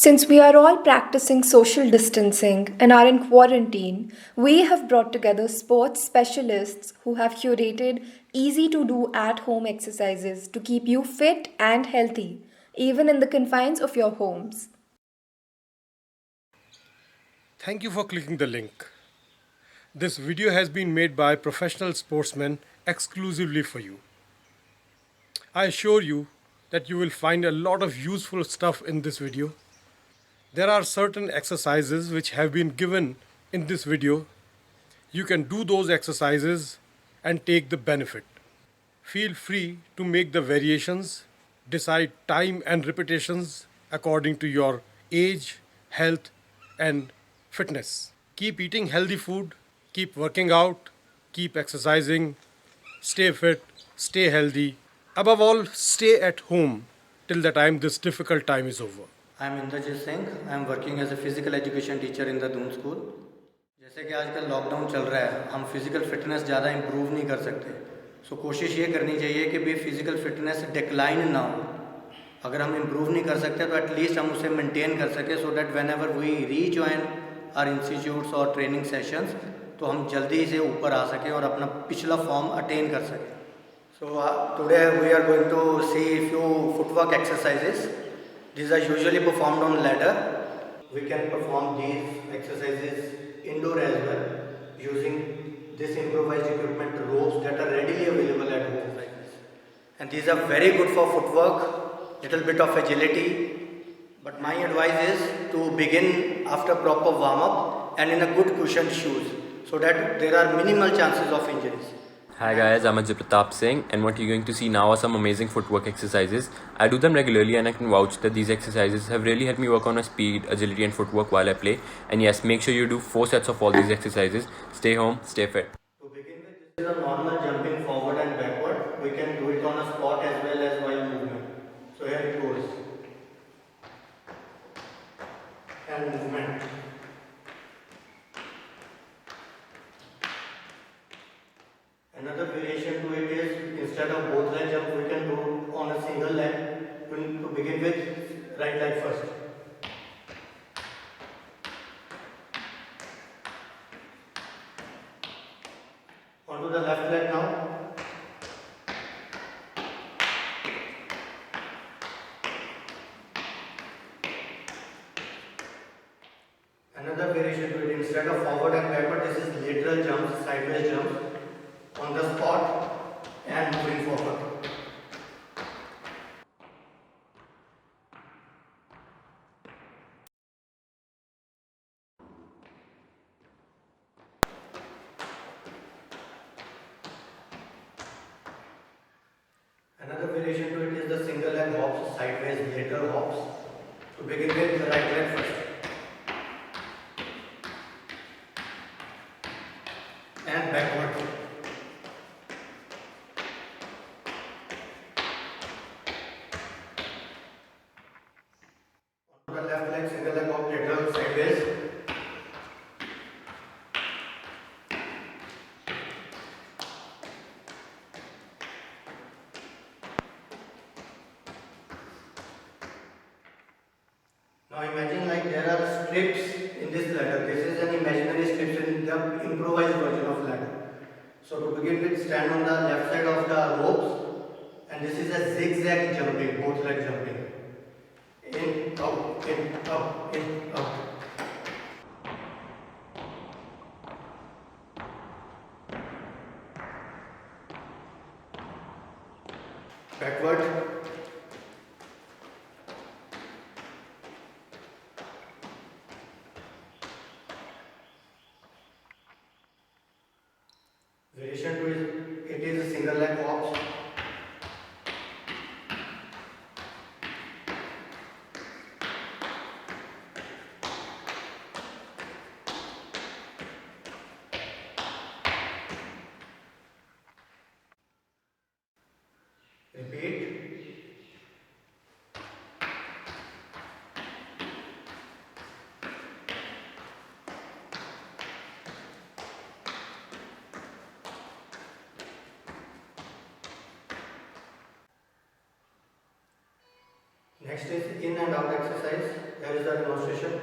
Since we are all practicing social distancing and are in quarantine, we have brought together sports specialists who have curated easy to do at home exercises to keep you fit and healthy, even in the confines of your homes. Thank you for clicking the link. This video has been made by professional sportsmen exclusively for you. I assure you that you will find a lot of useful stuff in this video. There are certain exercises which have been given in this video. You can do those exercises and take the benefit. Feel free to make the variations, decide time and repetitions according to your age, health, and fitness. Keep eating healthy food, keep working out, keep exercising, stay fit, stay healthy. Above all, stay at home till the time this difficult time is over. I am Indrajit Singh I am working as a physical education teacher in the Doon School. जैसे कि आजकल lockdown चल रहा है, हम physical fitness ज़्यादा improve नहीं कर सकते। सो कोशिश ये करनी चाहिए कि भी फिज़िकल फिटनेस डिक्लाइन ना हो। अगर हम इम्प्रूव नहीं कर सकते तो एटलीस्ट हम उसे मेंटेन कर सकें, so that whenever we rejoin our institutes और ट्रेनिंग सेशंस तो हम जल्दी से ऊपर आ सकें और अपना पिछला फॉर्म अटेन कर सकें। So today we are going to see few footwork exercises. These are usually performed on ladder. We can perform these exercises indoor as well using this improvised equipment, ropes that are readily available at home like this. And these are very good for footwork, little bit of agility. But my advice is to begin after proper warm up and in a good cushioned shoes so that there are minimal chances of injuries. Hi guys, I'm Ajay Pratap Singh, and what you're going to see now are some amazing footwork exercises. I do them regularly and I can vouch that these exercises have really helped me work on my speed, agility and footwork while I play. And yes, make sure you do 4 sets of all these exercises. Stay home, stay fit. To begin with, this is a normal jumping forward and backward. We can do it on a spot as well as while movement. So here it goes. And movement. Another variation to it is, instead of both leg jump, we can do on a single leg. To begin with, right leg first. Onto the left leg now. Another variation to it, instead of forward and backward, this is lateral jumps, sideways jumps on the spot and moving forward. Another variation to it is the single leg hops, sideways lateral hops. To begin with, the right leg first. And backward. On the left leg, single leg hop, lateral, sideways. Now imagine like there are strips in this ladder. This is an imaginary strips in the improvised version of ladder. So to begin with, stand on the left side of the ropes, and this is a zigzag jumping, both leg jumping. In, out, in, up, in, up. Backward. Variation to it is a single leg hops. Repeat. Next is in and out exercise. Here is the demonstration.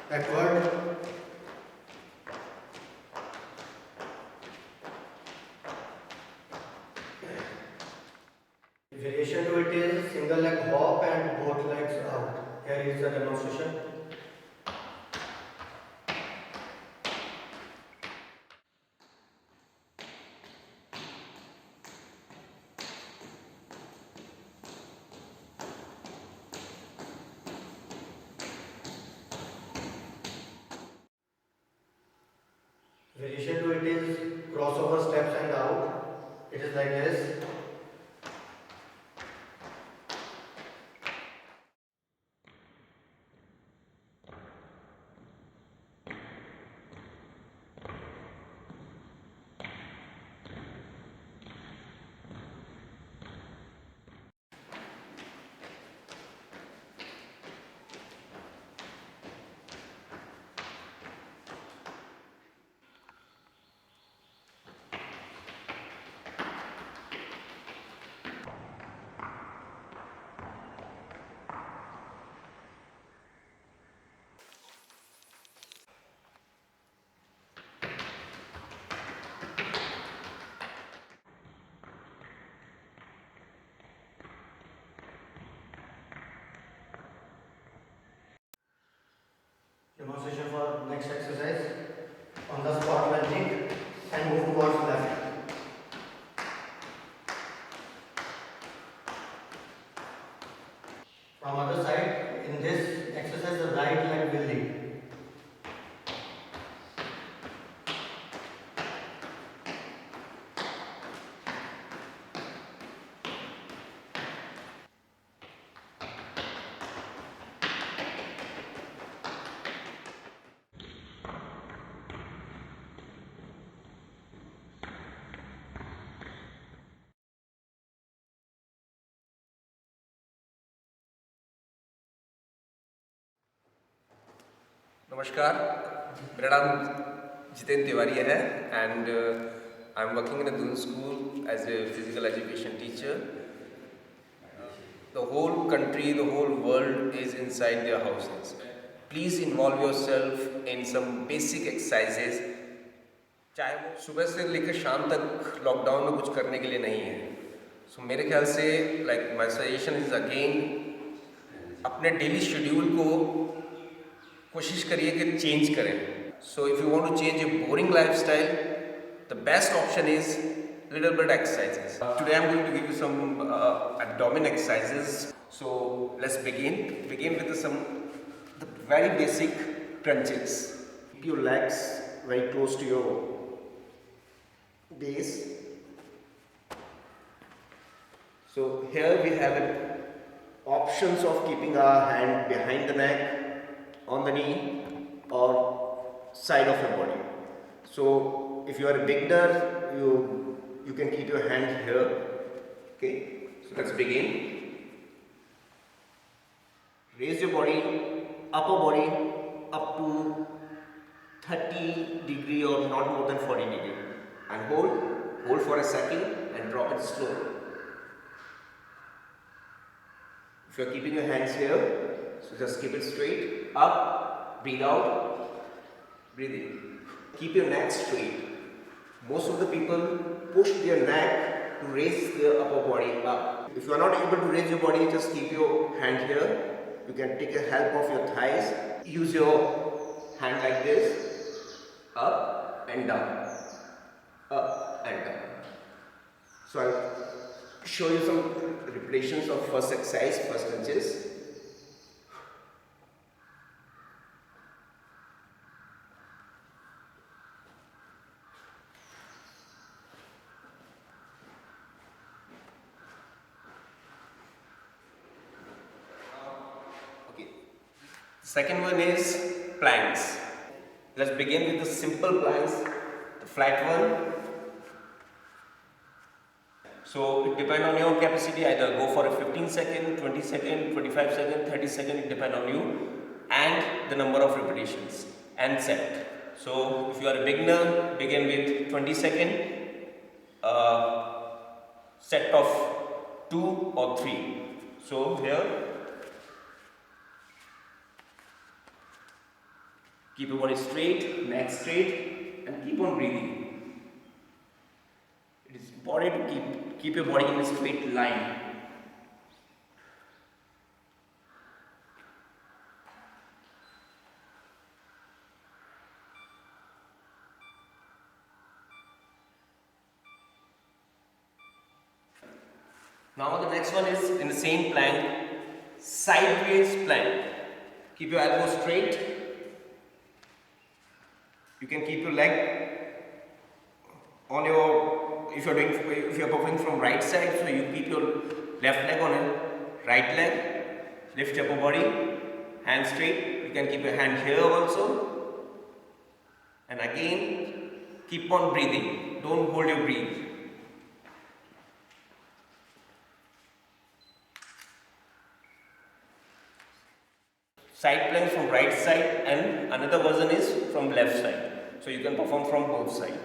Backward. Variation to it is single leg hop and both legs out. Here is the demonstration. Variation to it is crossover steps and out. It is like this. Demonstration for next exercise. On the spot lunging and move towards left. From other side, in this exercise the right leg will lead. नमस्कार, मेरा नाम जितेंद्र तिवारी है and I'm working in a Dun school as a physical education teacher. The whole country, the whole world is inside their houses. Please involve yourself in some basic exercises. चाहे वो सुबह से लेकर शाम तक लॉकडाउन में कुछ करने के लिए नहीं है. So मेरे ख्याल से like my suggestion is again अपने डेली शेड्यूल को कोशिश करिए कि चेंज करें. So if you want to change a boring lifestyle, the best option is little bit exercises. Today I'm going to give you some abdomen exercises. So let's begin. Begin with the very basic crunches. Keep your legs very close to your base. So here we have options of keeping our hand behind the neck, on the knee or side of your body. So if you are a beginner, you can keep your hand here. Okay, so let's begin. Raise your body, upper body up to 30 degree or not more than 40 degree, and hold for a second and drop it slowly. If you are keeping your hands here, so just keep it straight. Up, breathe out, breathe in. Keep your neck straight. Most of the people push their neck to raise their upper body up. If you are not able to raise your body, just keep your hand here. You can take a help of your thighs. Use your hand like this. Up and down. Up and down. So I'll show you some repetitions of first exercise, first crunches. Second one is planks. Let's begin with the simple planks, the flat one. So it depends on your capacity, either go for a 15 second, 20 second, 25 second, 30 second, it depends on you and the number of repetitions and set. So if you are a beginner, begin with 20 second set of 2 or 3. So here, keep your body straight, neck straight, and keep on breathing. It is important to keep your body in a straight line. Now the next one is in the same plank, sideways plank. Keep your elbows straight. You can keep your leg on your, if you're performing from right side, so you keep your left leg on your right leg, lift your upper body, hand straight. You can keep your hand here also, and again keep on breathing. Don't hold your breath. Side plank from right side, and another version is from left side. So you can perform from both sides.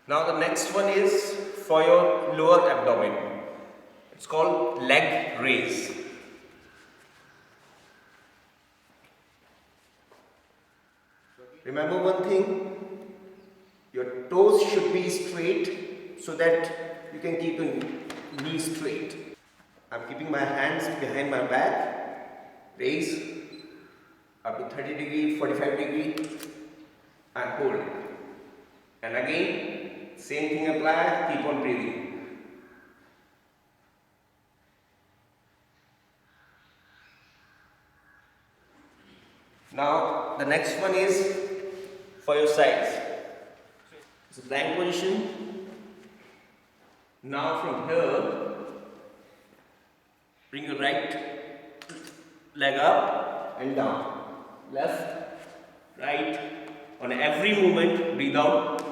Now the next one is for your lower abdomen. It's called leg raise. Remember one thing, your toes should be straight so that you can keep your knees straight. I'm keeping my hands behind my back, raise up to 30 degree, 45 degree, and hold it. And again, same thing apply, keep on breathing. Now, the next one is for your sides. It's a plank position. Now from here, bring your right leg up and down. Left, right. On every movement, breathe out.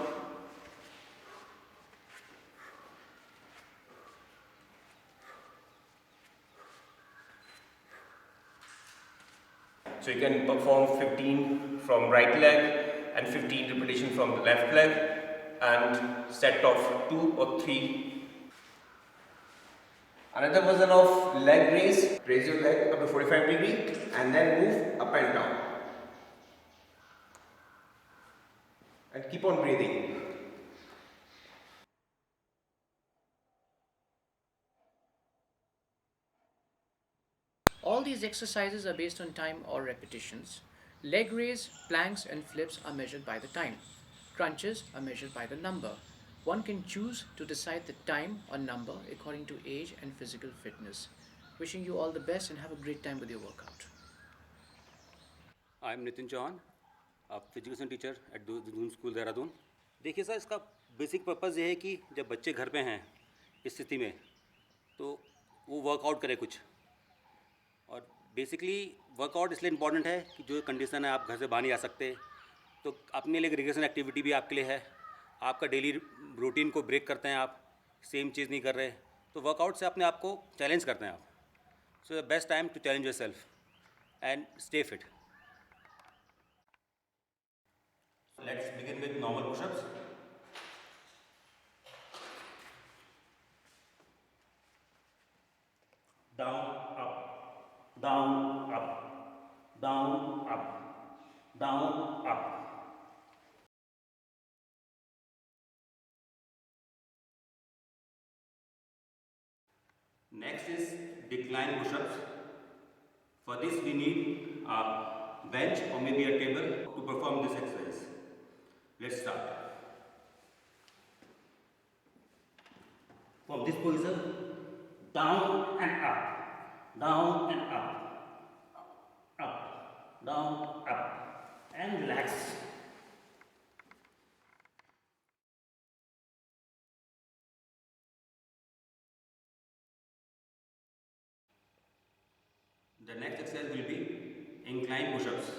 So you can perform 15 from right leg and 15 repetition from the left leg, and set of 2 or 3. Another version of leg raise. Raise your leg up to 45 degree and then move up and down. And keep on breathing. All these exercises are based on time or repetitions. Leg raise, planks and flips are measured by the time. Crunches are measured by the number. One can choose to decide the time or number according to age and physical fitness. Wishing you all the best and have a great time with your workout. I am Nitin Chauhan, physical teacher at Doon School Dehradun. देखिए sir, इसका basic purpose ये है कि जब बच्चे घर पे हैं इस स्थिति में, तो वो वर्कआउट करे कुछ। और बेसिकली वर्कआउट इसलिए इम्पॉर्टेंट है कि जो कंडीशन है आप घर से बाहर नहीं आ सकते, तो अपने लिए रिक्रिएशन एक्टिविटी भी आपके लिए है। आपका डेली रूटीन को ब्रेक करते हैं, आप सेम चीज़ नहीं कर रहे, तो वर्कआउट से अपने आप को चैलेंज करते हैं आप। So the best time to challenge yourself and stay fit. Let's begin with normal push-ups. Down, up, down, up, down, up, down, up. Next is decline push-ups. For this we need a bench or maybe a table to perform this exercise. Let's start. From this position, down and up, down and up, up, down, up, and relax. The next exercise will be incline push-ups.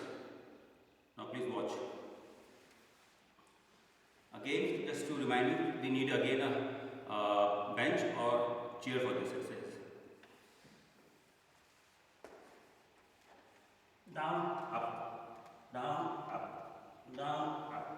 Now please watch. Again, just to remind you, we need again a bench or chair for this exercise. Down, up, down, up, down, up.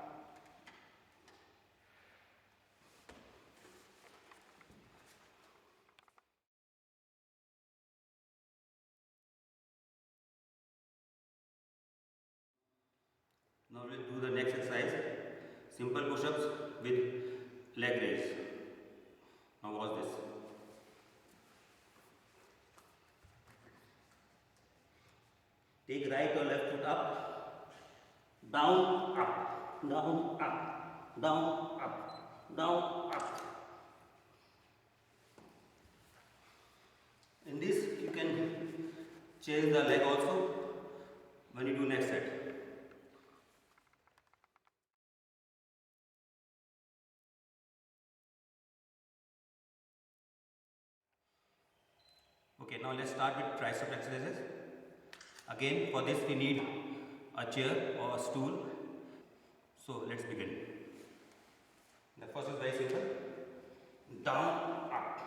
Now we'll do the next exercise. Simple push-ups with leg raise. Now watch this. Take right or left foot up, down, up, down, up, down, up, down, up. In this, you can change the leg also when you do next set. Okay, now let's start with tricep exercises. Again, for this we need a chair or a stool. So let's begin. The first is very simple. Down, up.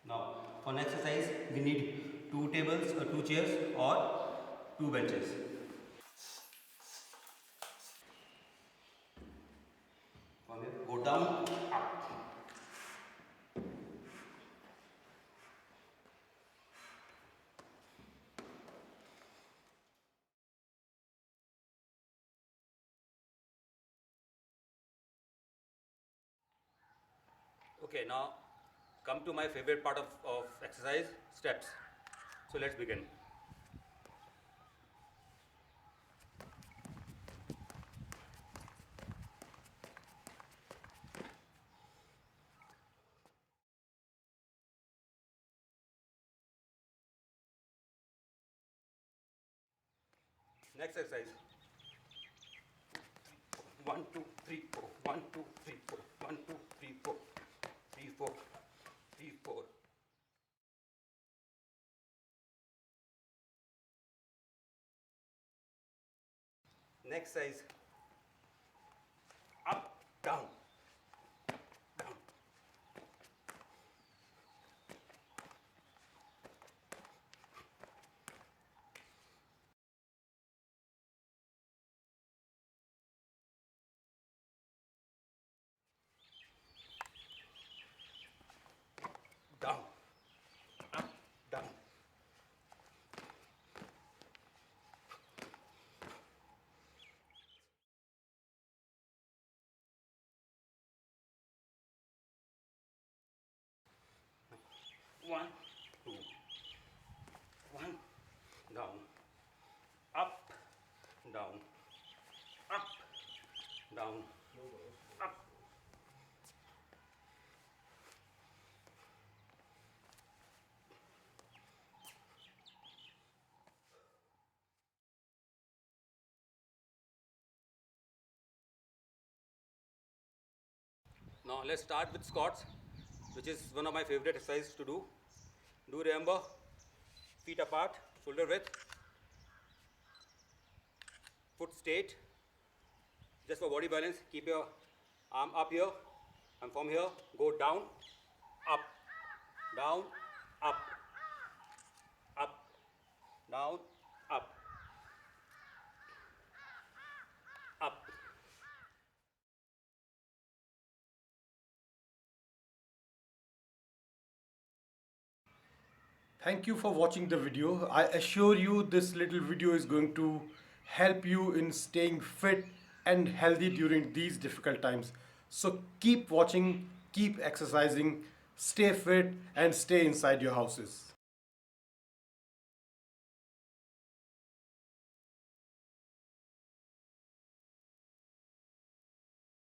Now, for an exercise, we need 2 tables or 2 chairs or 2 benches. From here, go down, up. Okay, now come to my favorite part of exercise, steps. So let's begin. Next exercise. 1, 2, 3, 4. 1, 2, 3, 4. 1, 2, 3, 4. 3, 4. 3, 4. Next size. Up, down, down. Down, up, down. One, two, one, down, up, down, up, down, up. Now let's start with squats, which is one of my favorite exercises to do. Do remember, feet apart, shoulder width, foot straight. Just for body balance, keep your arm up here, and from here, go down, up, down, up, up, down, up, up. Thank you for watching the video. I assure you this little video is going to help you in staying fit and healthy during these difficult times. So keep watching, keep exercising, stay fit and stay inside your houses.